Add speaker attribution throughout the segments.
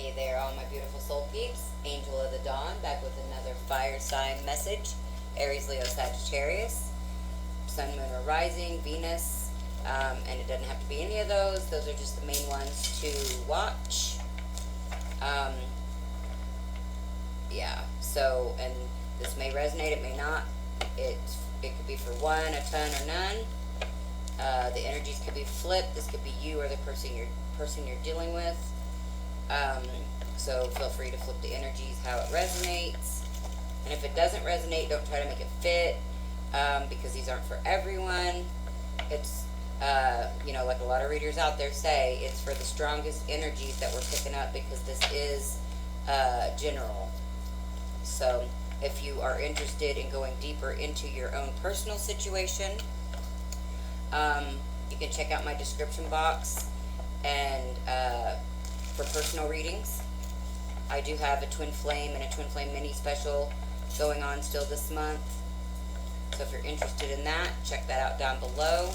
Speaker 1: Hey there, all my beautiful soul peeps. Angel of the Dawn, back with another fire sign message. Aries, Leo, Sagittarius, Sun, Moon, or Rising, Venus, and it doesn't have to be any of those. Those are just the main ones to watch. Yeah, so, and this may resonate, it may not. It could be for one, a ton, or none. The energies could be flipped. This could be you or the person you're dealing with. So feel free to flip the energies how it resonates. And if it doesn't resonate, don't try to make it fit, because these aren't for everyone. It's, like a lot of readers out there say, it's for the strongest energies that we're picking up, because this is general. So if you are interested in going deeper into your own personal situation, you can check out my description box. And for personal readings, I do have a Twinflame and a Twinflame mini special going on still this month. So if you're interested in that, check that out down below.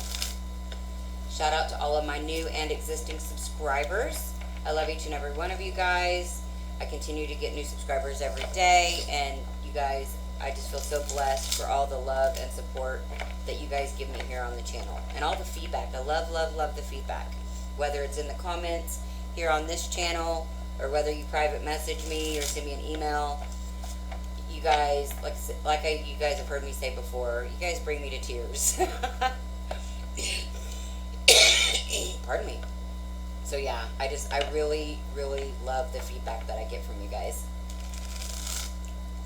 Speaker 1: Shout out to all of my new and existing subscribers. I love each and every one of you guys. I continue to get new subscribers every day, and you guys, I just feel so blessed for all the love and support that you guys give me here on the channel, and all the feedback. I love, love, love the feedback, whether it's in the comments here on this channel, or whether you private message me or send me an email. You guys, you guys have heard me say before, you guys bring me to tears. Pardon me. So yeah, I really, really love the feedback that I get from you guys.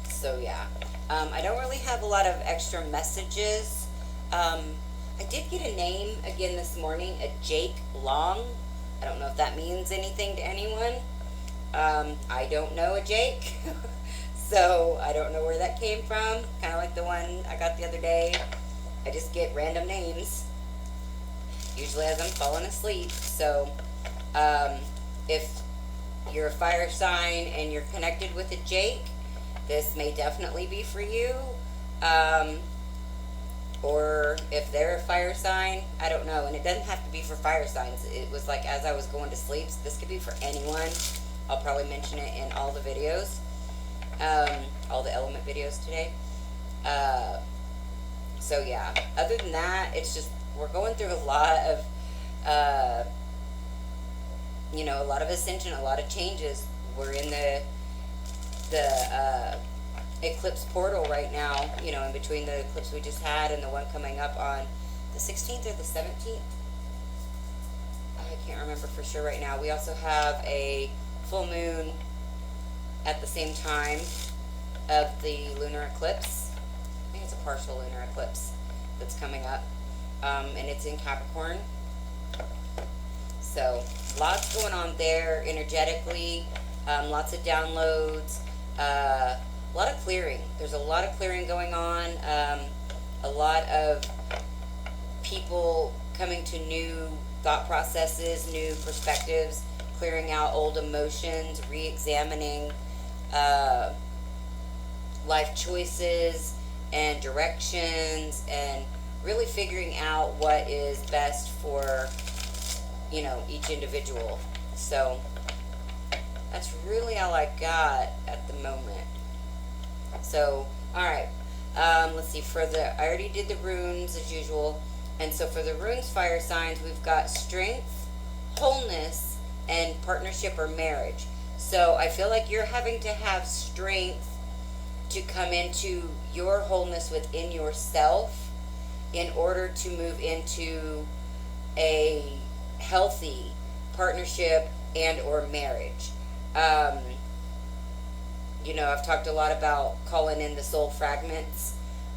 Speaker 1: So yeah, I don't really have a lot of extra messages. I did get a name again this morning, a Jake Long. I don't know if that means anything to anyone. I don't know a Jake, so I don't know where that came from. Kind of like the one I got the other day. I just get random names, usually as I'm falling asleep. So if you're a fire sign and you're connected with a Jake, this may definitely be for you. Or if they're a fire sign, I don't know. And it doesn't have to be for fire signs. It was like as I was going to sleep, so this could be for anyone. I'll probably mention it in all the videos, all the element videos today. So yeah, other than that, it's just, we're going through a lot of, a lot of ascension, a lot of changes. We're in the eclipse portal right now, in between the eclipse we just had and the one coming up on the 16th or the 17th. I can't remember for sure right now. We also have a full moon at the same time of the lunar eclipse. I think it's a partial lunar eclipse that's coming up, and it's in Capricorn. So lots going on there energetically, lots of downloads, a lot of clearing. There's a lot of clearing going on, a lot of people coming to new thought processes, new perspectives, clearing out old emotions, re-examining life choices and directions, and really figuring out what is best for, each individual. So that's really all I got at the moment. So, alright, let's see, I already did the runes as usual, and so for the runes fire signs, we've got strength, wholeness, and partnership or marriage. So I feel like you're having to have strength to come into your wholeness within yourself in order to move into a healthy partnership and or marriage. I've talked a lot about calling in the soul fragments.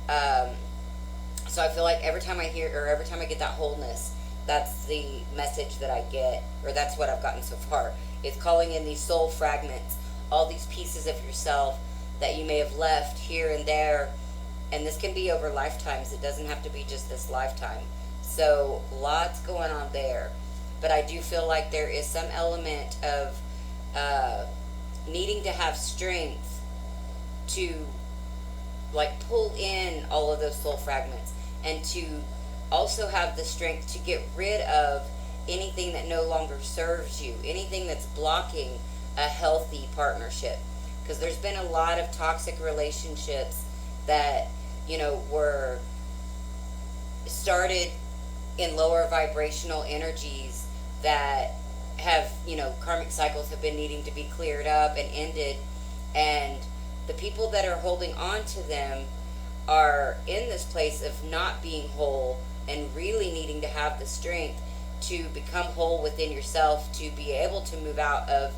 Speaker 1: So I feel like every time I get that wholeness, that's the message that I get, or that's what I've gotten so far. It's calling in these soul fragments, all these pieces of yourself that you may have left here and there. And this can be over lifetimes. It doesn't have to be just this lifetime. So lots going on there. But I do feel like there is some element of needing to have strength to pull in all of those soul fragments, and to also have the strength to get rid of anything that no longer serves you, anything that's blocking a healthy partnership. Because there's been a lot of toxic relationships that, were started in lower vibrational energies that have, karmic cycles have been needing to be cleared up and ended. And the people that are holding on to them are in this place of not being whole and really needing to have the strength to become whole within yourself to be able to move out of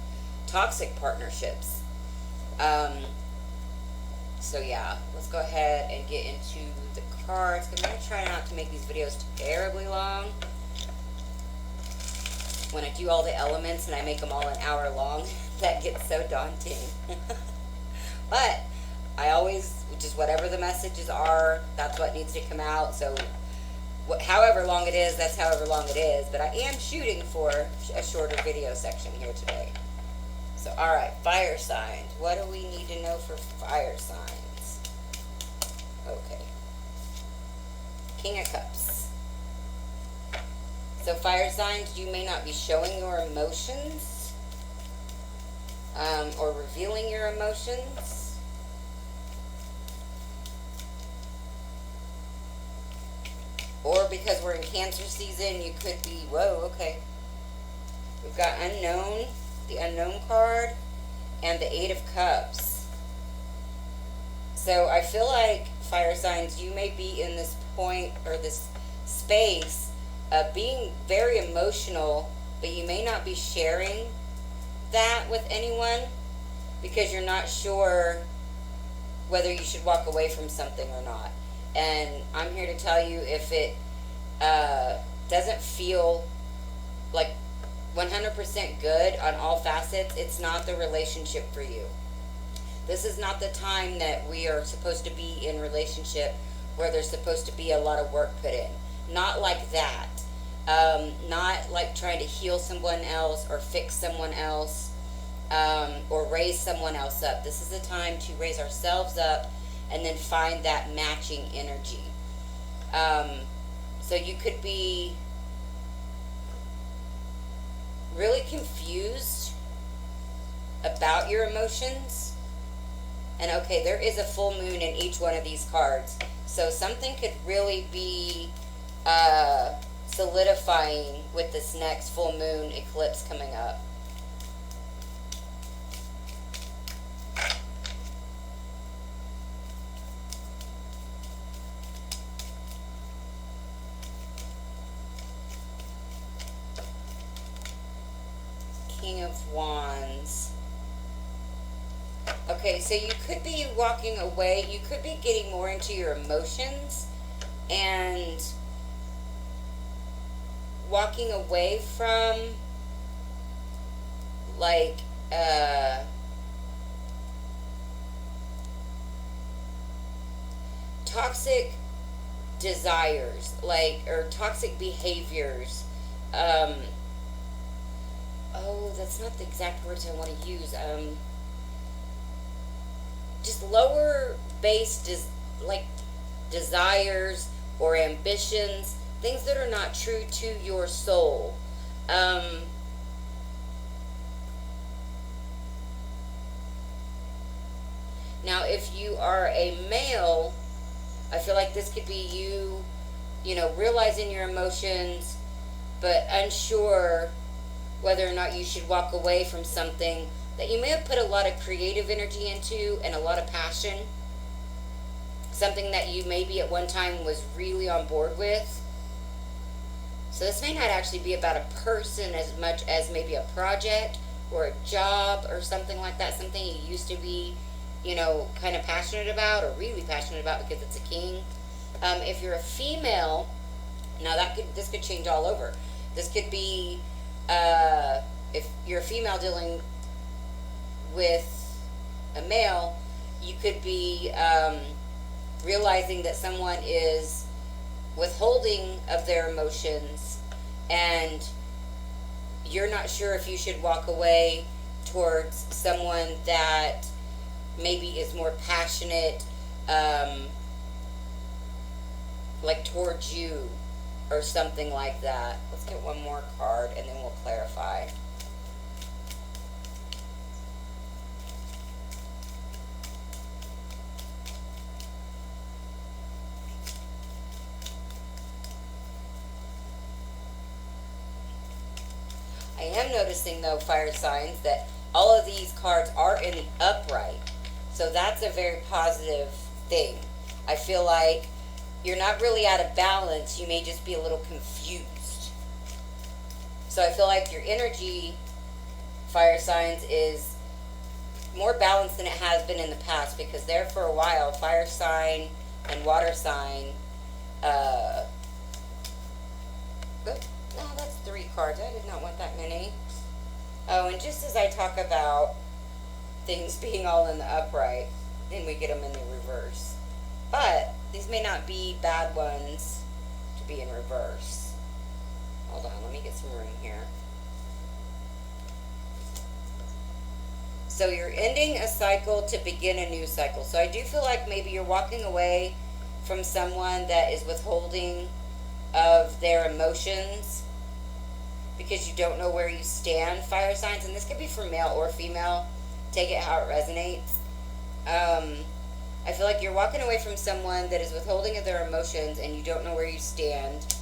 Speaker 1: toxic partnerships. So yeah, let's go ahead and get into the cards. I'm going to try not to make these videos terribly long. When I do all the elements and I make them all an hour long, that gets so daunting. But I always, just whatever the messages are, that's what needs to come out. So however long it is, that's however long it is. But I am shooting for a shorter video section here today. So, all right, fire signs. What do we need to know for fire signs? Okay. King of Cups. So, fire signs, you may not be showing your emotions or revealing your emotions. Or because we're in Cancer season, you could be, whoa, okay. We've got unknown. The unknown card, and the 8 of Cups. So I feel like, fire signs, you may be in this point or this space of being very emotional, but you may not be sharing that with anyone because you're not sure whether you should walk away from something or not. And I'm here to tell you, if it doesn't feel like 100% good on all facets, it's not the relationship for you. This is not the time that we are supposed to be in relationship where there's supposed to be a lot of work put in. Not like that. Not like trying to heal someone else or fix someone else or raise someone else up. This is the time to raise ourselves up and then find that matching energy. So you could be really confused about your emotions. And okay, there is a full moon in each one of these cards. So something could really be solidifying with this next full moon eclipse coming up. King of Wands. Okay, so you could be walking away. You could be getting more into your emotions and walking away from like toxic desires, like, or toxic behaviors. Oh, that's not the exact words I want to use. Just lower based like desires or ambitions, things that are not true to your soul. Now, if you are a male, I feel like this could be you, realizing your emotions, but unsure whether or not you should walk away from something that you may have put a lot of creative energy into and a lot of passion. Something that you maybe at one time was really on board with. So this may not actually be about a person as much as maybe a project or a job or something like that. Something you used to be, kind of passionate about or really passionate about because it's a king. If you're a female, now this could change all over. This could be if you're a female dealing with a male, you could be realizing that someone is withholding of their emotions and you're not sure if you should walk away towards someone that maybe is more passionate, like towards you or something like that. Let's get one more card and then we'll clarify. I am noticing, though, fire signs, that all of these cards are in the upright. So that's a very positive thing. I feel like you're not really out of balance. You may just be a little confused. So I feel like your energy, fire signs, is more balanced than it has been in the past, because there for a while, fire sign and water sign, oh, no, that's 3 cards. I did not want that many. Oh, and just as I talk about things being all in the upright, then we get them in the reverse. But these may not be bad ones to be in reverse. Hold on, let me get some room here. So you're ending a cycle to begin a new cycle. So I do feel like maybe you're walking away from someone that is withholding of their emotions because you don't know where you stand, fire signs. And this could be for male or female. Take it how it resonates. I feel like you're walking away from someone that is withholding of their emotions and you don't know where you stand.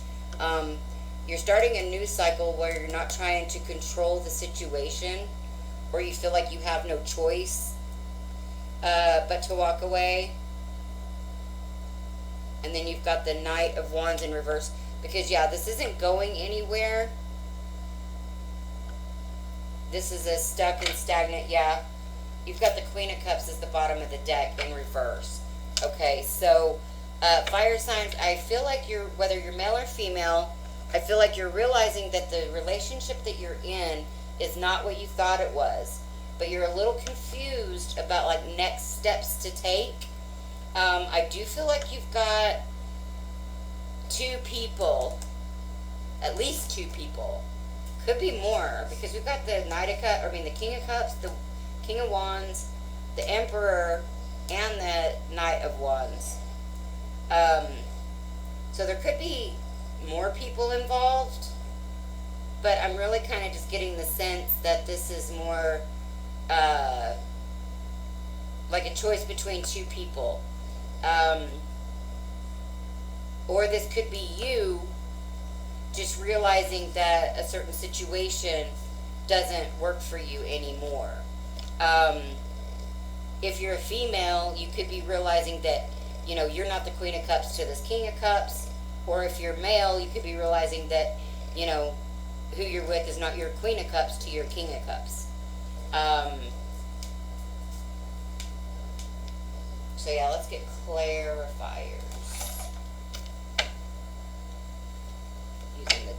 Speaker 1: You're starting a new cycle where you're not trying to control the situation, or you feel like you have no choice but to walk away. And then you've got the Knight of Wands in reverse, because yeah, this isn't going anywhere. This is a stuck and stagnant, yeah. You've got the Queen of Cups as the bottom of the deck in reverse. Okay, so fire signs, I feel like whether you're male or female, I feel like you're realizing that the relationship that you're in is not what you thought it was, but you're a little confused about like next steps to take. I do feel like you've got 2 people, at least 2 people, could be more, because we've got the the King of Cups, the King of Wands, the Emperor, and the Knight of Wands. So there could be more people involved, but I'm really kind of just getting the sense that this is more like a choice between 2 people. Or this could be you just realizing that a certain situation doesn't work for you anymore. If you're a female, you could be realizing that, you're not the Queen of Cups to this King of Cups. Or if you're male, you could be realizing that, who you're with is not your Queen of Cups to your King of Cups. So yeah, let's get clarifiers. Using the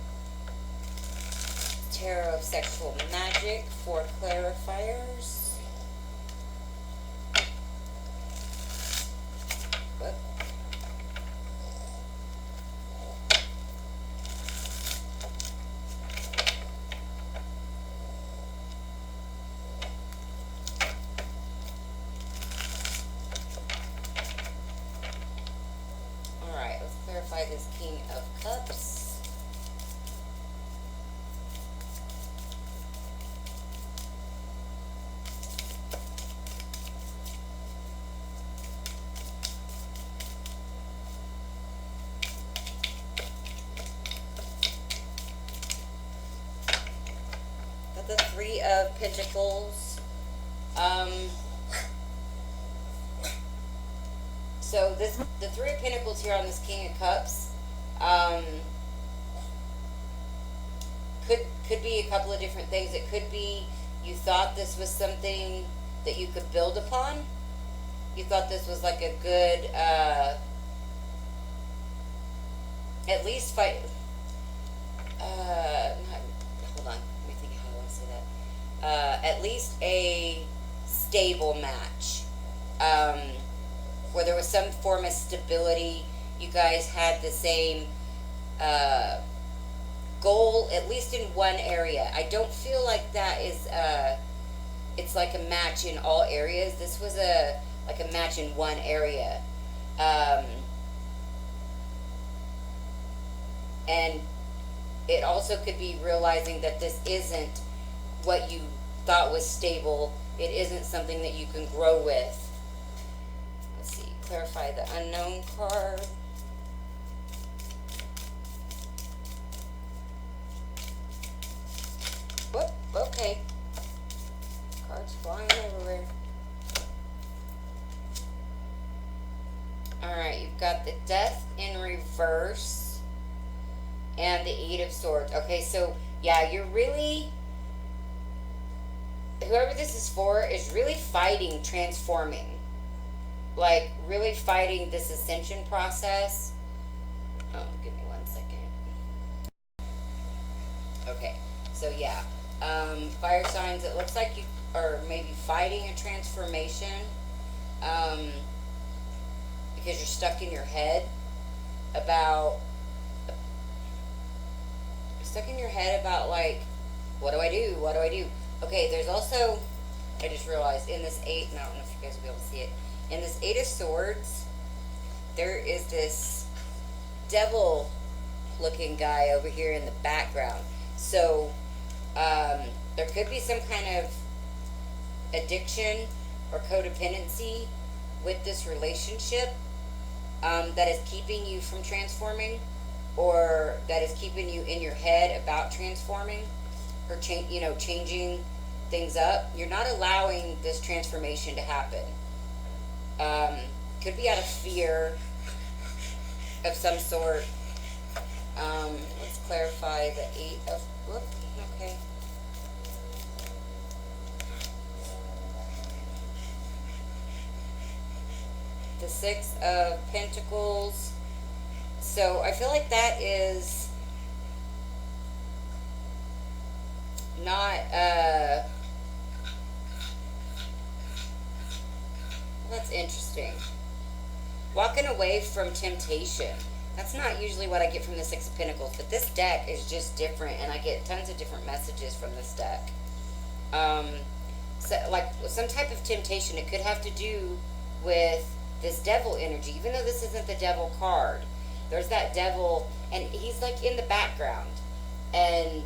Speaker 1: Tarot of Sexual Magic for clarifiers. Whoop. Alright, let's clarify this King of Cups. The 3 of Pentacles. So the 3 of Pentacles here on this King of Cups could be a couple of different things. It could be you thought this was something that you could build upon. You thought this was like a good, at least fight. Hold on. At least a stable match, where there was some form of stability. You guys had the same goal, at least in one area. I don't feel like that is it's like a match in all areas. This was like a match in one area, and it also could be realizing that this isn't what you thought was stable. It isn't something that you can grow with. Let's see, clarify the Unknown card. Whoop, okay. Cards flying everywhere. Alright, you've got the Death in reverse and the Eight of Swords. Okay, so yeah, you're really, whoever this is for is really fighting transforming. Like, really fighting this ascension process. Oh, give me 1 second. Okay, so yeah. Fire signs, it looks like you are maybe fighting a transformation. Because you're stuck in your head about, like, what do I do? What do I do? Okay, there's also, I just realized in this eight, and I don't know if you guys will be able to see it, in this Eight of Swords, there is this devil looking guy over here in the background. So, there could be some kind of addiction or codependency with this relationship that is keeping you from transforming, or that is keeping you in your head about transforming, or changing things up. You're not allowing this transformation to happen. Could be out of fear of some sort. Let's clarify the Eight of, whoop, okay. The Six of Pentacles. So I feel like that is not, that's interesting. Walking away from temptation. That's not usually what I get from the Six of Pentacles, but this deck is just different, and I get tons of different messages from this deck. So, like, some type of temptation. It could have to do with this devil energy, even though this isn't the devil card. There's that devil, and he's like in the background, and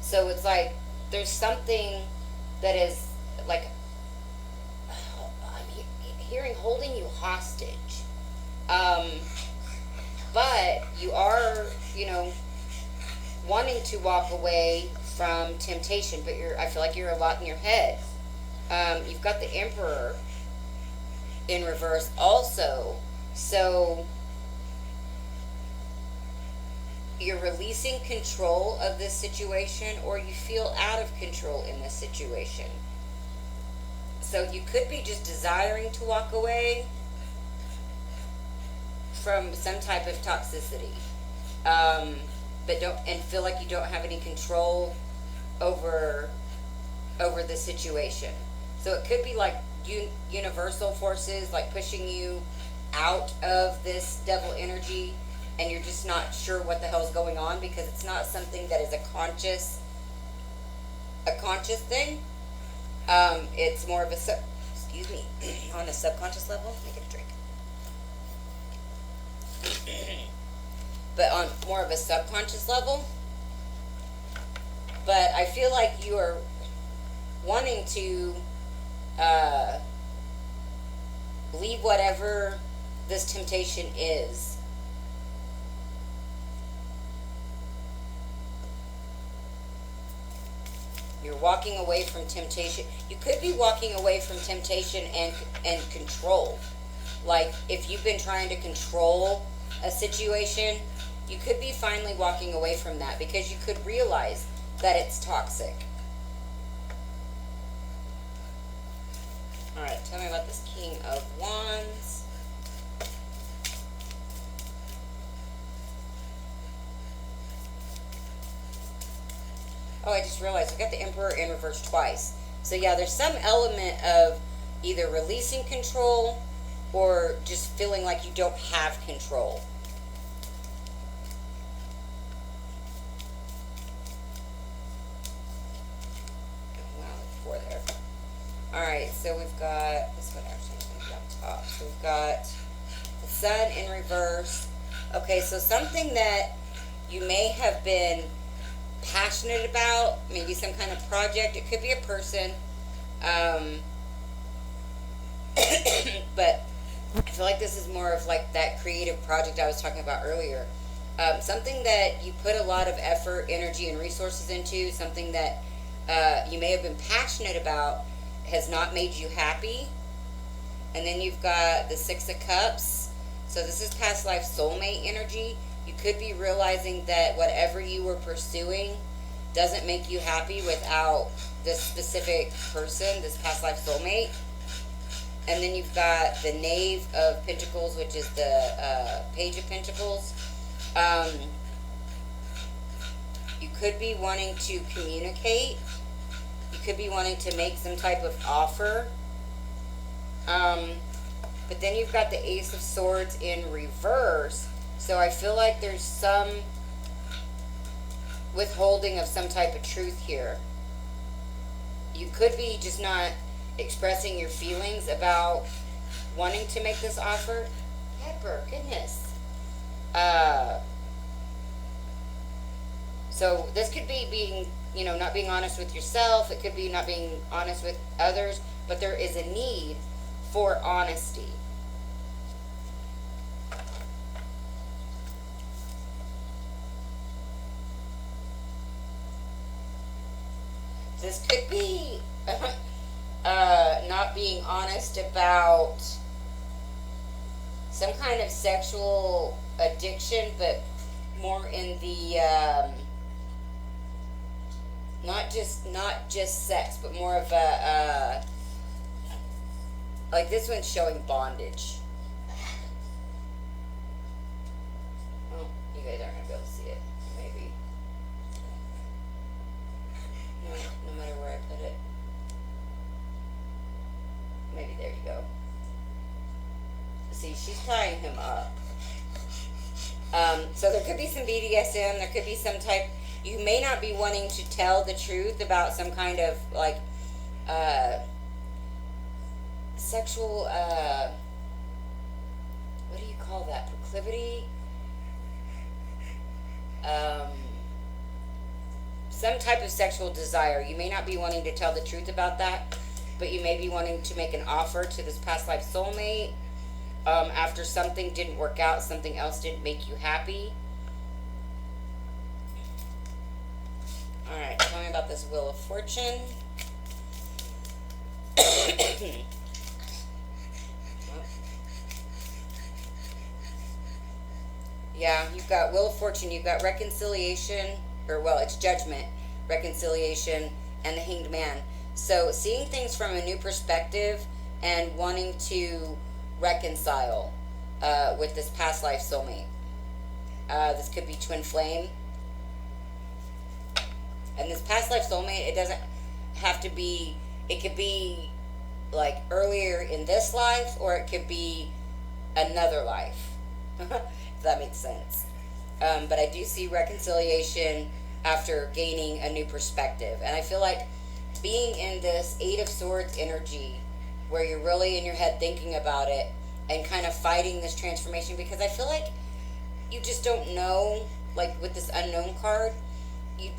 Speaker 1: so it's like there's something that is like, I'm hearing holding you hostage, but you are, wanting to walk away from temptation, but I feel like you're a lot in your head. You've got the Emperor in reverse also, so you're releasing control of this situation, or you feel out of control in this situation. So you could be just desiring to walk away from some type of toxicity, but feel like you don't have any control over the situation. So it could be like universal forces, like pushing you out of this devil energy, and you're just not sure what the hell's going on, because it's not something that is a conscious thing. It's more of a on a subconscious level. Let me get a drink. But on more of a subconscious level. But I feel like you are wanting to leave whatever this temptation is. You're walking away from temptation. You could be walking away from temptation and control. Like, if you've been trying to control a situation, you could be finally walking away from that, because you could realize that it's toxic. Alright, tell me about this King of Wands. Oh, I just realized I got the Emperor in reverse twice. So yeah, there's some element of either releasing control or just feeling like you don't have control. Wow, 4 there. Alright, so we've got, this one actually is going to be on top. So we've got the Sun in reverse. Okay, so something that you may have been passionate about, maybe some kind of project. It could be a person, but I feel like this is more of like that creative project I was talking about earlier. Something that you put a lot of effort, energy, and resources into, something that you may have been passionate about, has not made you happy. And then you've got the Six of Cups. So this is past life soulmate energy. You could be realizing that whatever you were pursuing doesn't make you happy without this specific person, this past life soulmate. And then you've got the Knave of Pentacles, which is the Page of Pentacles. You could be wanting to communicate. You could be wanting to make some type of offer. But then you've got the Ace of Swords in reverse. So I feel like there's some withholding of some type of truth here. You could be just not expressing your feelings about wanting to make this offer. Pepper, goodness. So this could be being, not being honest with yourself. It could be not being honest with others. But there is a need for honesty. This could be not being honest about some kind of sexual addiction, but more in the not just sex, but more of a like this one's showing bondage. Oh, you guys aren't gonna be able to see it. Maybe. No matter where I put it. Maybe there you go. See, she's tying him up. So there could be some BDSM. There could be some type. You may not be wanting to tell the truth about some kind of like sexual. What do you call that? Proclivity. Some type of sexual desire. You may not be wanting to tell the truth about that, but you may be wanting to make an offer to this past life soulmate after something didn't work out, something else didn't make you happy. All right, tell me about this Wheel of Fortune. Yeah, you've got Wheel of Fortune, you've got reconciliation, or well, it's judgment, reconciliation, and the Hanged Man. So seeing things from a new perspective and wanting to reconcile with this past life soulmate. This could be twin flame. And this past life soulmate, it doesn't have to be, it could be like earlier in this life, or it could be another life, if that makes sense. But I do see reconciliation after gaining a new perspective. And I feel like being in this Eight of Swords energy, where you're really in your head thinking about it and kind of fighting this transformation, because I feel like you just don't know, like with this unknown card, you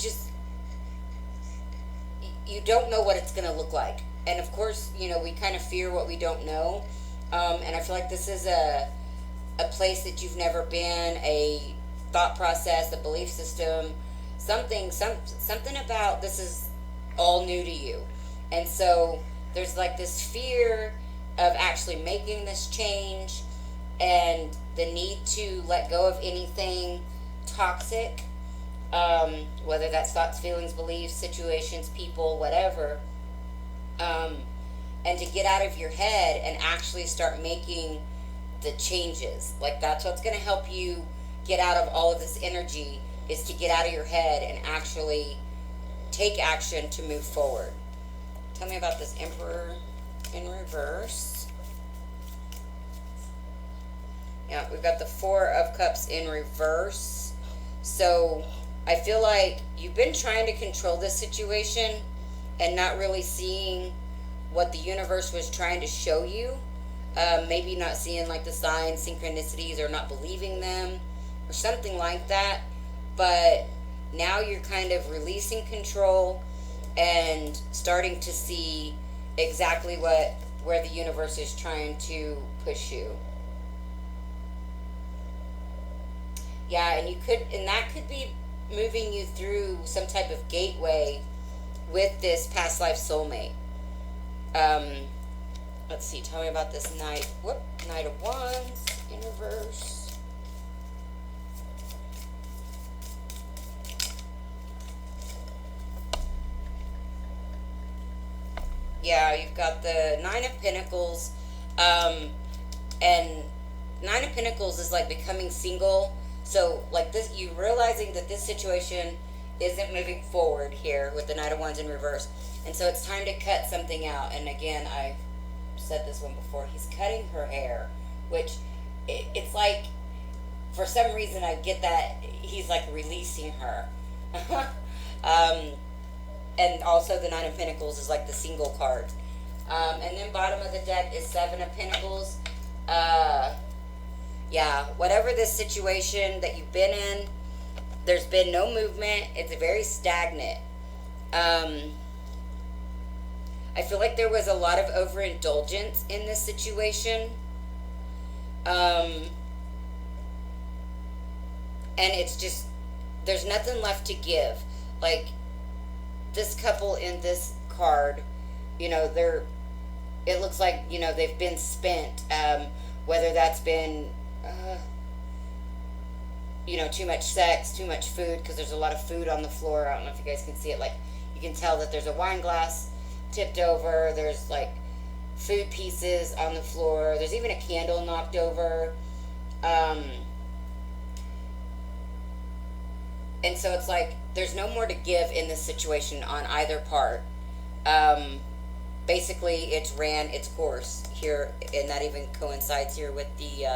Speaker 1: don't know what it's going to look like. And of course, we kind of fear what we don't know. And I feel like this is a place that you've never been, a thought process, a belief system, something about this is all new to you. And so there's like this fear of actually making this change and the need to let go of anything toxic, whether that's thoughts, feelings, beliefs, situations, people, whatever, and to get out of your head and actually start making the changes. Like that's what's going to help you get out of all of this energy, is to get out of your head and actually take action to move forward. Tell me about this Emperor in reverse. Yeah, we've got the Four of Cups in reverse. So I feel like you've been trying to control this situation and not really seeing what the universe was trying to show you. Maybe not seeing like the signs, synchronicities, or not believing them or something like that. But now you're kind of releasing control and starting to see exactly where the universe is trying to push you. Yeah, and that could be moving you through some type of gateway with this past life soulmate. Um, let's see, tell me about this Knight of Wands in reverse. Yeah, you've got the Nine of Pentacles, and Nine of Pentacles is like becoming single. So like this, you realizing that this situation isn't moving forward here with the Knight of Wands in reverse, and so it's time to cut something out. And again, I said this one before. He's cutting her hair, which it's like for some reason I get that he's like releasing her. um, and also the Nine of Pentacles is like the single card. And then bottom of the deck is Seven of Pentacles. Yeah, whatever this situation that you've been in, there's been no movement. It's very stagnant. I feel like there was a lot of overindulgence in this situation. And it's just, there's nothing left to give. Like, this couple in this card, it looks like, they've been spent. Whether that's been, too much sex, too much food, because there's a lot of food on the floor. I don't know if you guys can see it. Like, you can tell that there's a wine glass tipped over. There's, like, food pieces on the floor. There's even a candle knocked over. And so it's like there's no more to give in this situation on either part. Basically, it's ran its course here, and that even coincides here with the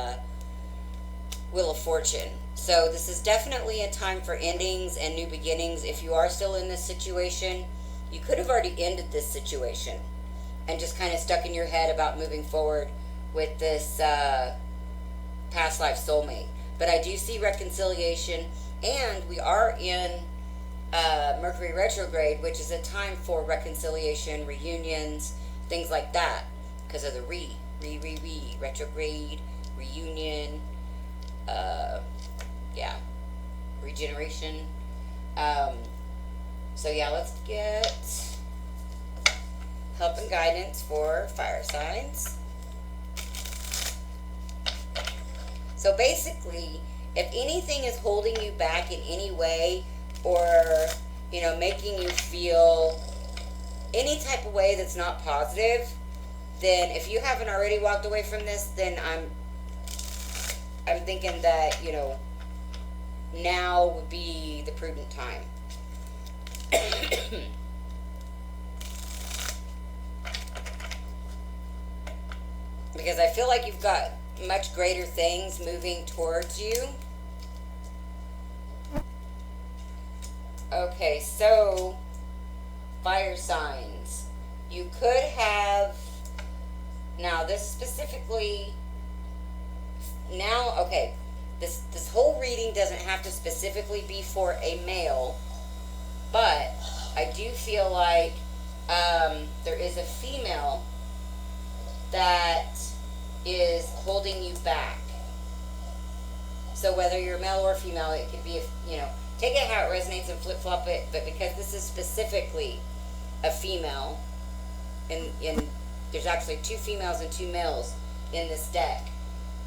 Speaker 1: Wheel of Fortune. So this is definitely a time for endings and new beginnings. If you are still in this situation, you could have already ended this situation and just kind of stuck in your head about moving forward with this past life soulmate. But I do see reconciliation, and we are in Mercury retrograde, which is a time for reconciliation, reunions, things like that, because of the retrograde, reunion, regeneration. So yeah, let's get help and guidance for fire signs. So basically, if anything is holding you back in any way, or making you feel any type of way that's not positive, then if you haven't already walked away from this, then I'm thinking that now would be the prudent time. Because I feel like you've got much greater things moving towards you. Okay, so fire signs. You could have, now this specifically, this whole reading doesn't have to specifically be for a male, but I do feel like there is a female that is holding you back. So whether you're male or female, it could be, take it how it resonates and flip-flop it, but because this is specifically a female, and there's actually 2 females and 2 males in this deck.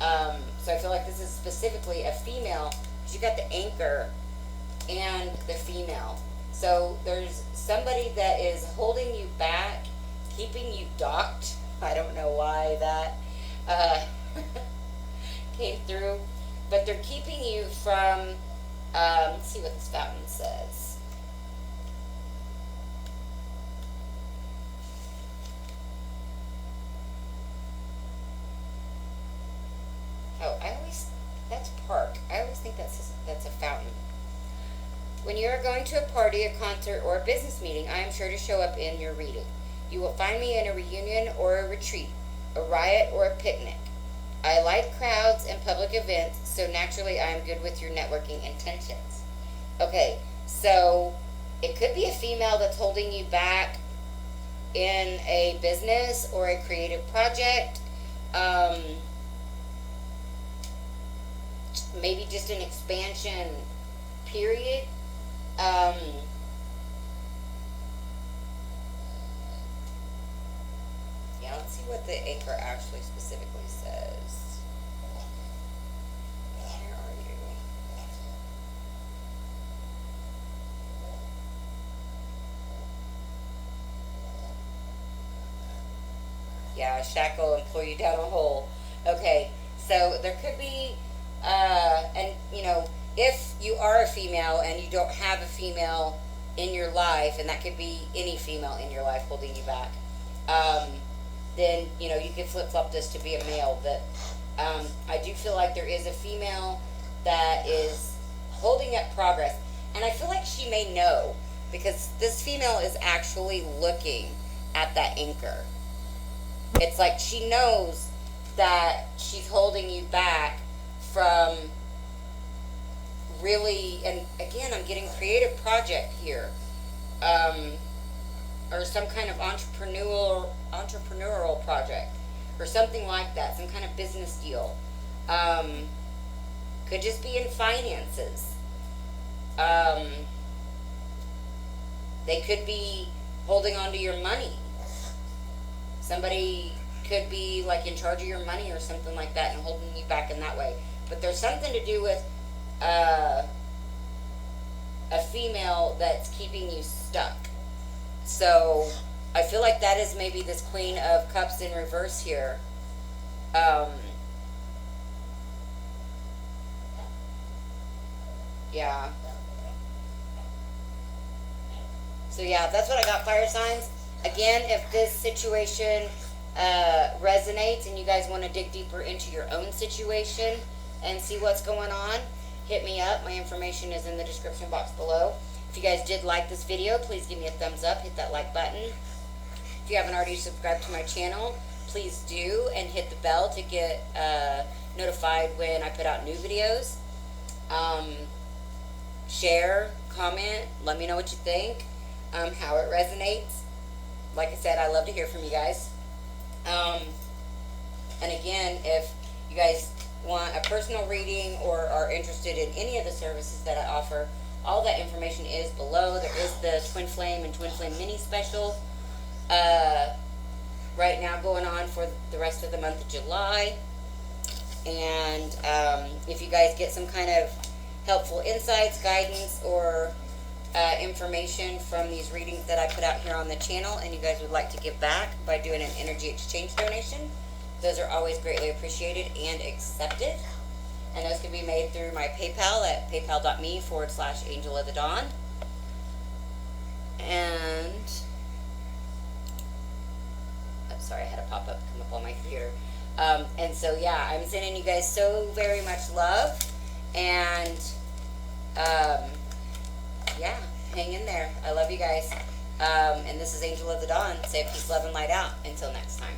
Speaker 1: So I feel like this is specifically a female, because you got the anchor and the female. So there's somebody that is holding you back, keeping you docked. I don't know why that came through, but they're keeping you from, let's see what this fountain says. Oh, that's park. I always think that's a fountain. When you are going to a party, a concert, or a business meeting, I am sure to show up in your reading. You will find me in a reunion or a retreat, a riot or a picnic. I like crowds and public events, so naturally I am good with your networking intentions. Okay, so it could be a female that's holding you back in a business or a creative project. maybe just an expansion period. Yeah, let's see what the anchor actually specifically says. Where are you? Yeah, shackle and pull you down a hole. Okay, so there could be, and you know, if you are a female and you don't have a female in your life, and that could be any female in your life holding you back, um, then you know you can flip flop this to be a male. But I do feel like there is a female that is holding up progress, and I feel like she may know because this female is actually looking at that anchor. It's like she knows that she's holding you back from really, and again, I'm getting creative project here, or some kind of entrepreneurial project, or something like that, some kind of business deal. Um, could just be in finances. Um, they could be holding on to your money. Somebody could be like in charge of your money or something like that and holding you back in that way. But there's something to do with uh, a female that's keeping you stuck. So I feel like that is maybe this Queen of Cups in reverse here. Um, yeah. So yeah, that's what I got, fire signs. Again, if this situation resonates and you guys want to dig deeper into your own situation and see what's going on, hit me up. My information is in the description box below. If you guys did like this video, please give me a thumbs up, hit that like button. If you haven't already subscribed to my channel, please do, and hit the bell to get notified when I put out new videos. Share, comment, let me know what you think, how it resonates. Like I said, I love to hear from you guys. And again, if you guys want a personal reading or are interested in any of the services that I offer, all that information is below. There is the Twinflame and Twinflame mini special right now going on for the rest of the month of July. And if you guys get some kind of helpful insights, guidance, or information from these readings that I put out here on the channel, and you guys would like to give back by doing an energy exchange donation, those are always greatly appreciated and accepted. And those can be made through my PayPal at paypal.me/Angel of the Dawn. And I'm sorry, I had a pop-up come up on my computer. And so yeah, I'm sending you guys so very much love, and yeah, hang in there. I love you guys. And this is Angel of the Dawn. Say peace, love, and light out. Until next time.